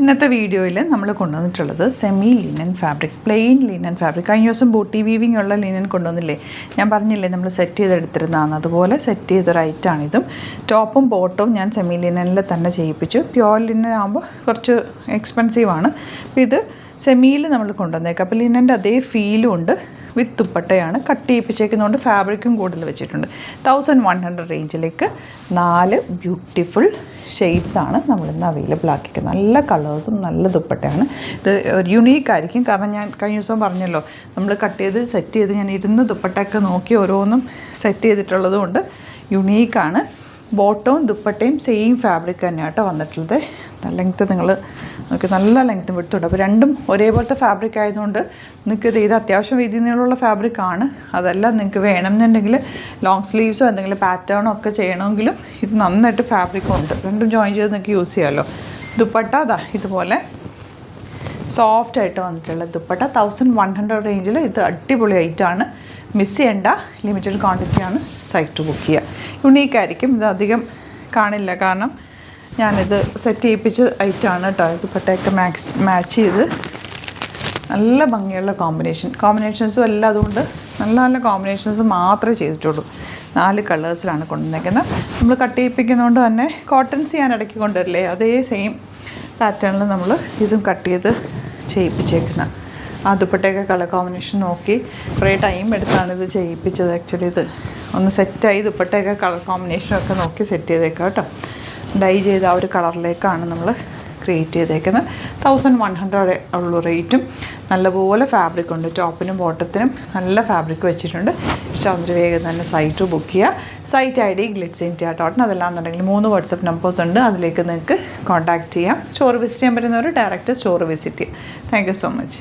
ഇന്നത്തെ വീഡിയോയിൽ നമ്മൾ കൊണ്ടുവന്നിട്ടുള്ളത് semi linen fabric, plain linen fabric. കഴിഞ്ഞ ദിവസം ബൂട്ടി വീവിംഗ് ഉള്ള ലിനൻ കൊണ്ടുവന്നില്ലേ, ഞാൻ പറഞ്ഞില്ലേ നമ്മൾ സെറ്റ് ചെയ്തെടുത്തിരുന്നതാണ്. അതുപോലെ സെറ്റ് ചെയ്ത റൈറ്റാണിതും. ടോപ്പും ബോട്ടവും ഞാൻ സെമി ലിനനിൽ തന്നെ ചെയ്യിപ്പിച്ചു. പ്യോർ ലിനൻ ആകുമ്പോൾ കുറച്ച് എക്സ്പെൻസീവാണ്. അപ്പോൾ ഇത് സെമിയിൽ നമ്മൾ കൊണ്ടുവന്നേക്കാം. അപ്പോൾ ലിനൻ്റെ അതേ ഫീലും ഉണ്ട്. വിത്ത് ദുപ്പട്ടയാണ് കട്ട് ചെയ്യിപ്പിച്ചേക്കുന്നതുകൊണ്ട് ഫാബ്രിക്കും കൂടുതൽ വെച്ചിട്ടുണ്ട്. 1100 റേഞ്ചിലേക്ക് 4 ബ്യൂട്ടിഫുൾ ഷെയ്ഡ്സാണ് നമ്മളിന്ന് അവൈലബിൾ ആക്കിയിരിക്കുന്നത്. നല്ല കളേഴ്സും നല്ല ദുപ്പട്ടയാണ്. ഇത് യുണീക്കായിരിക്കും, കാരണം ഞാൻ കഴിഞ്ഞ ദിവസം പറഞ്ഞല്ലോ നമ്മൾ കട്ട് ചെയ്ത് സെറ്റ് ചെയ്ത് ഞാൻ ഇരുന്ന് ദുപ്പട്ടയൊക്കെ നോക്കി ഓരോന്നും സെറ്റ് ചെയ്തിട്ടുള്ളത് കൊണ്ട് യുണീക്കാണ്. ബോട്ടവും ദുപ്പട്ടയും സെയിം ഫാബ്രിക് തന്നെയാണ് കേട്ടോ വന്നിട്ടുള്ളത്. ലെങ്ത്ത് നിങ്ങൾ നമുക്ക് നല്ല ലെങ്ത്തും വിടുത്തുണ്ട്. അപ്പോൾ രണ്ടും ഒരേപോലത്തെ ഫാബ്രിക് ആയതുകൊണ്ട് നിങ്ങൾക്ക് ഇത് അത്യാവശ്യം വീതി നീളമുള്ള ഫാബ്രിക്കാണ്. അതെല്ലാം നിങ്ങൾക്ക് വേണമെന്നുണ്ടെങ്കിൽ ലോങ് സ്ലീവ്സോ എന്തെങ്കിലും പാറ്റേണോ ഒക്കെ ചെയ്യണമെങ്കിലും ഇത് നന്നായിട്ട് ഫാബ്രിക്കും ഉണ്ട്. രണ്ടും ജോയിൻ ചെയ്ത് നിങ്ങൾക്ക് യൂസ് ചെയ്യാമല്ലോ. ദുപ്പട്ട അതാ ഇതുപോലെ സോഫ്റ്റായിട്ട് വന്നിട്ടുള്ള ദുപ്പട്ട 1100 റേഞ്ചിൽ. ഇത് അടിപൊളി ഐറ്റാണ്, മിസ് ചെയ്യേണ്ട. ലിമിറ്റഡ് ക്വാണ്ടിറ്റിയാണ്, സൈറ്റ് ബുക്ക് ചെയ്യുക. യുണീക്കായിരിക്കും, ഇത് അധികം കാണില്ല, കാരണം ഞാനിത് സെറ്റ് ചെയ്യിപ്പിച്ച ഐറ്റമാണ് കേട്ടോ. ദുപ്പട്ടയൊക്കെ മാച്ച് ചെയ്ത് നല്ല ഭംഗിയുള്ള കോമ്പിനേഷൻസും എല്ലാം. അതുകൊണ്ട് നല്ല നല്ല കോമ്പിനേഷൻസ് മാത്രമേ ചെയ്തിട്ടുള്ളൂ. 4 കളേഴ്സിലാണ് കൊണ്ടുവന്നേക്കുന്നത്. നമ്മൾ കട്ട് ചെയ്യിപ്പിക്കുന്നതുകൊണ്ട് തന്നെ കോട്ടൺസ് ഞാൻ ഇടയ്ക്ക് കൊണ്ടുവരില്ലേ, അതേ സെയിം പാറ്റേണിൽ നമ്മൾ ഇതും കട്ട് ചെയ്ത് ചെയ്യിപ്പിച്ചേക്കുന്നത്. ആ ദുപ്പട്ടയൊക്കെ കളർ കോമ്പിനേഷൻ നോക്കി കുറേ ടൈം എടുത്താണ് ഇത് ചെയ്യിപ്പിച്ചത്. ആക്ച്വലി ഇത് ഒന്ന് സെറ്റായി ദുപ്പട്ടയൊക്കെ കളർ കോമ്പിനേഷനൊക്കെ നോക്കി സെറ്റ് ചെയ്തേക്കാം കേട്ടോ. ഡൈ ചെയ്ത ആ ഒരു കളറിലേക്കാണ് നമ്മൾ ക്രിയേറ്റ് ചെയ്തേക്കുന്നത്. 1100 ഉള്ളൂ റേറ്റും. നല്ലപോലെ ഫാബ്രിക് ഉണ്ട്, ടോപ്പിനും ബോട്ടത്തിനും നല്ല ഫാബ്രിക് വെച്ചിട്ടുണ്ട്. ഇഷ്ടമാകുന്നൊരു വേഗം തന്നെ സൈറ്റ് ബുക്ക് ചെയ്യുക. Site ID glitzindia.in. അതല്ലാന്നുണ്ടെങ്കിൽ 3 വാട്സപ്പ് നമ്പേഴ്സ് ഉണ്ട്, അതിലേക്ക് നിങ്ങൾക്ക് കോൺടാക്റ്റ് ചെയ്യാം. സ്റ്റോർ വിസിറ്റ് ചെയ്യാൻ പറ്റുന്നവർ ഡയറക്റ്റ് സ്റ്റോർ വിസിറ്റ് ചെയ്യാം. Thank you so much.